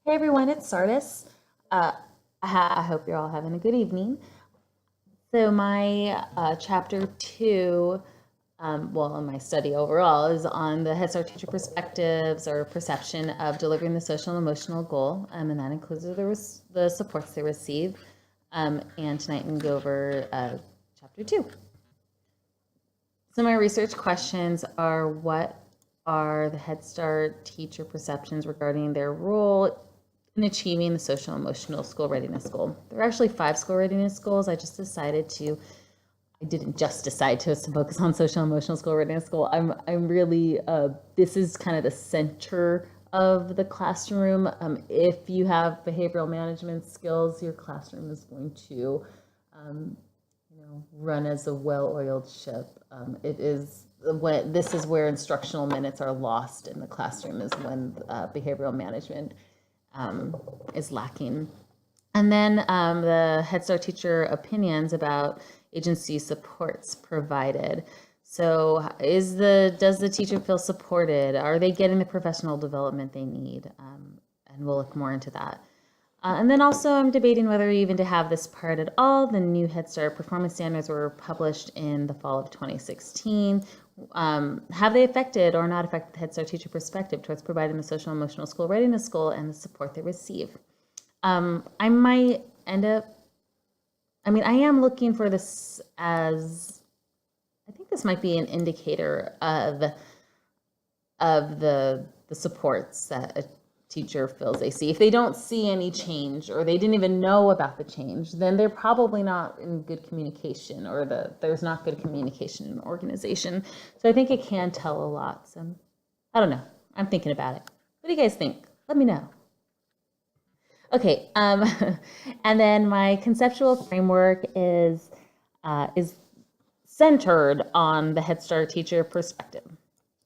Hey everyone, it's Sardis. Uh, I hope you're all having a good evening. So my chapter two, in my study overall, is on the Head Start teacher perspectives or perception of delivering the social and emotional goal, and that includes the supports they receive. And tonight we can go over chapter two. So my research questions are: what are the Head Start teacher perceptions regarding their role in achieving the social emotional school readiness goal? There are actually 5 school readiness goals. I didn't just decide to focus on social emotional school readiness goal. I'm really, this is kind of the center of the classroom. If you have behavioral management skills, your classroom is going to, run as a well-oiled ship. This is where instructional minutes are lost in the classroom, is when behavioral management is lacking. And then the Head Start teacher opinions about agency supports provided. So does the teacher feel supported? Are they getting the professional development they need? And we'll look more into that. And then also I'm debating whether even to have this part at all. The new Head Start performance standards were published in the fall of 2016. Have they affected or not affected the Head Start teacher perspective towards providing the social and emotional school readiness goal and the support they receive? I might end up, I am looking for this as, I think this might be an indicator of the supports that a teacher feels they see. If they don't see any change, or they didn't even know about the change, then they're probably not in good communication, or there's not good communication in the organization. So I think it can tell a lot. So I don't know. I'm thinking about it. What do you guys think? Let me know. Okay, and then my conceptual framework is centered on the Head Start teacher perspective.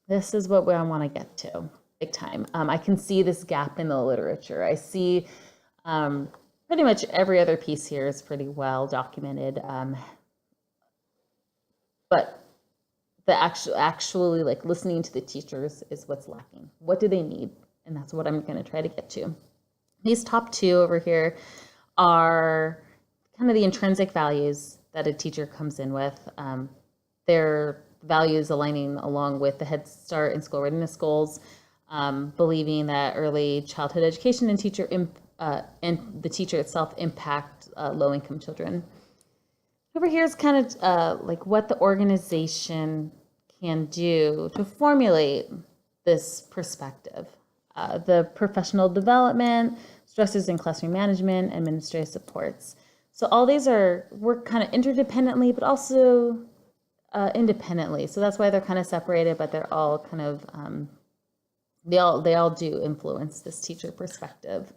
This is what I want to get to, big time. I can see this gap in the literature. I see pretty much every other piece here is pretty well documented, but the actually like listening to the teachers is what's lacking. What do they need? And that's what I'm going to try to get to. These top 2 over here are kind of the intrinsic values that a teacher comes in with. Their values aligning along with the Head Start and school readiness goals, believing that early childhood education and the teacher itself impact low-income children. Over here is kind of like what the organization can do to formulate this perspective. The professional development, stresses in classroom management, administrative supports. So all these work kind of interdependently, but also independently. So that's why they're kind of separated, but they're all kind of, they all do influence this teacher perspective.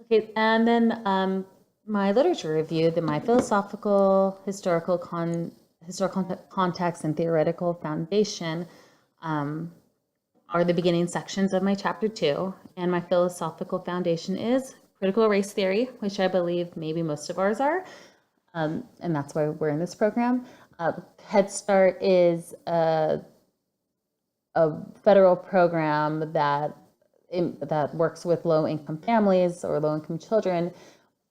Okay, and then my literature review, my philosophical, historical context, and theoretical foundation are the beginning sections of my chapter 2, and my philosophical foundation is critical race theory, which I believe maybe most of ours are, and that's why we're in this program. Head Start is a federal program that works with low-income families or low-income children,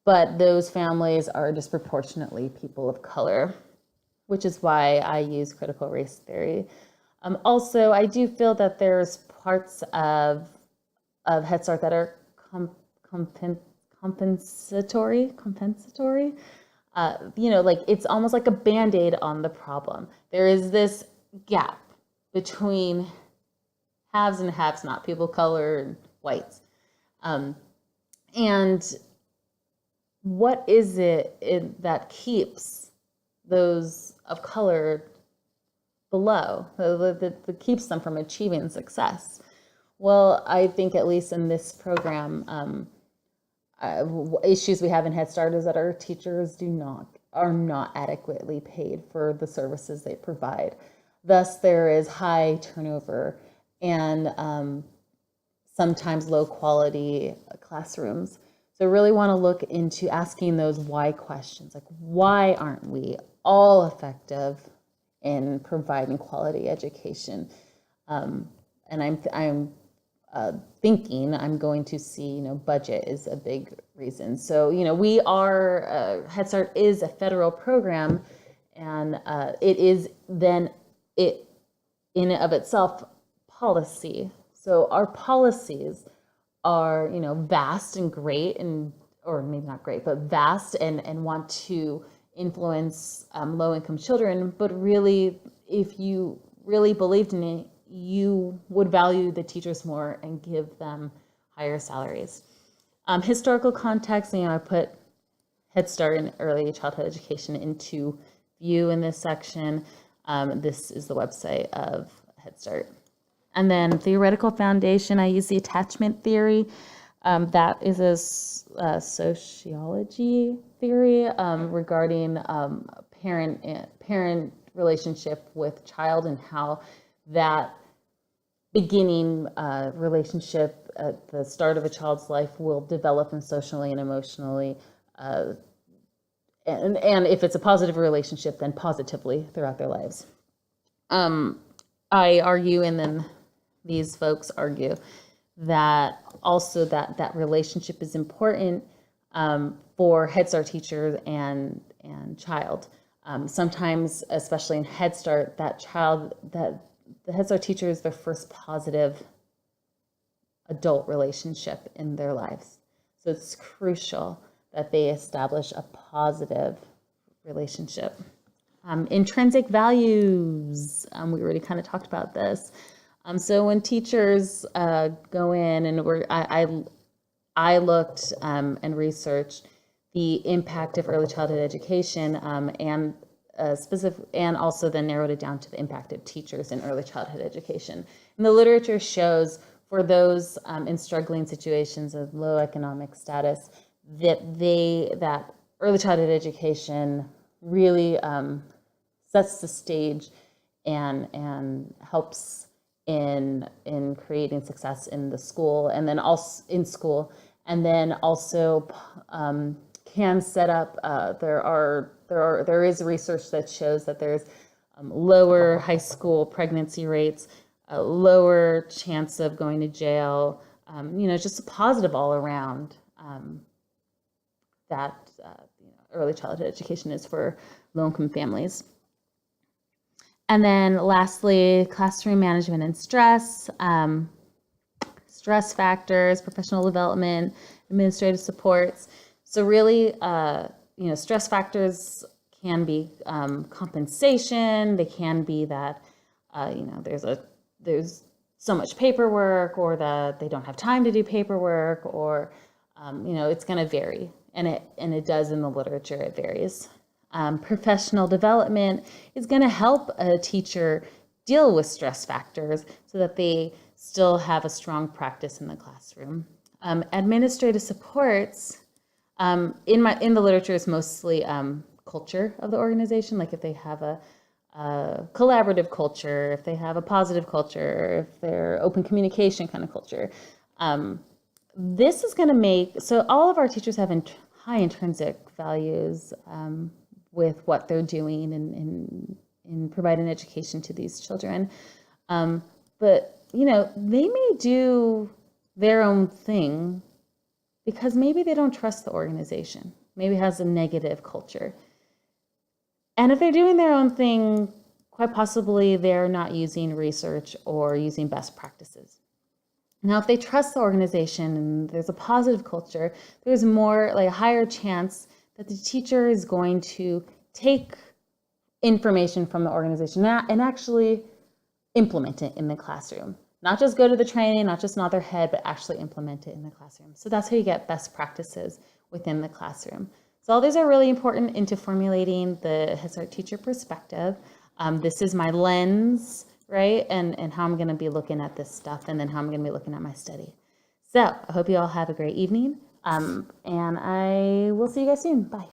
but those families are disproportionately people of color, which is why I use critical race theory. Also, I do feel that there's parts of Head Start that are compensatory. Like it's almost like a Band-Aid on the problem. There is this gap between haves and haves not, people of color and whites. And what is it that keeps those of color below, that keeps them from achieving success? Well, I think at least in this program, issues we have in Head Start is that our teachers are not adequately paid for the services they provide. Thus, there is high turnover and sometimes low quality classrooms. So I really want to look into asking those why questions, like why aren't we all effective in providing quality education? And I'm thinking, I'm going to see, budget is a big reason. So, we are, Head Start is a federal program, and it is then it in and of itself policy. So our policies are, vast and great, or maybe not great, but vast, and want to influence low-income children. But really, if you really believed in it, you would value the teachers more and give them higher salaries. Historical context, I put Head Start and early childhood education into view in this section. This is the website of Head Start. And then theoretical foundation, I use the attachment theory. That is a sociology theory regarding parent relationship with child, and how that beginning relationship at the start of a child's life will develop them socially and emotionally, and if it's a positive relationship, then positively throughout their lives. I argue, and then these folks argue, that also that relationship is important for Head Start teachers and child. Sometimes, especially in Head Start, that the Head Start teacher is their first positive adult relationship in their lives. So it's crucial that they establish a positive relationship. Intrinsic values, we already kind of talked about this. So when teachers go in, and I looked and researched the impact of early childhood education, and also then narrowed it down to the impact of teachers in early childhood education. And the literature shows for those in struggling situations of low economic status that early childhood education really sets the stage and helps in creating success in the school, and then also in school, and then also can set up. There is research that shows that there's lower high school pregnancy rates, a lower chance of going to jail. Just a positive all around that early childhood education is for low-income families. And then lastly, classroom management and stress, stress factors, professional development, administrative supports. So really, stress factors can be compensation. They can be that, there's so much paperwork, or that they don't have time to do paperwork, or, it's going to vary. And it does in the literature, it varies. Professional development is going to help a teacher deal with stress factors so that they still have a strong practice in the classroom. Administrative supports in the literature is mostly culture of the organization, like if they have a collaborative culture, if they have a positive culture, if they're open communication kind of culture. This is going to so all of our teachers have high intrinsic values with what they're doing in providing education to these children. But, they may do their own thing because maybe they don't trust the organization. Maybe it has a negative culture. And if they're doing their own thing, quite possibly they're not using research or using best practices. Now, if they trust the organization and there's a positive culture, there's a higher chance that the teacher is going to take information from the organization and actually implement it in the classroom. Not just go to the training, not just nod their head, but actually implement it in the classroom. So that's how you get best practices within the classroom. So all these are really important into formulating the Head Start teacher perspective. This is my lens, right? And how I'm going to be looking at this stuff, and then how I'm going to be looking at my study. So I hope you all have a great evening, and I will see you guys soon. Bye.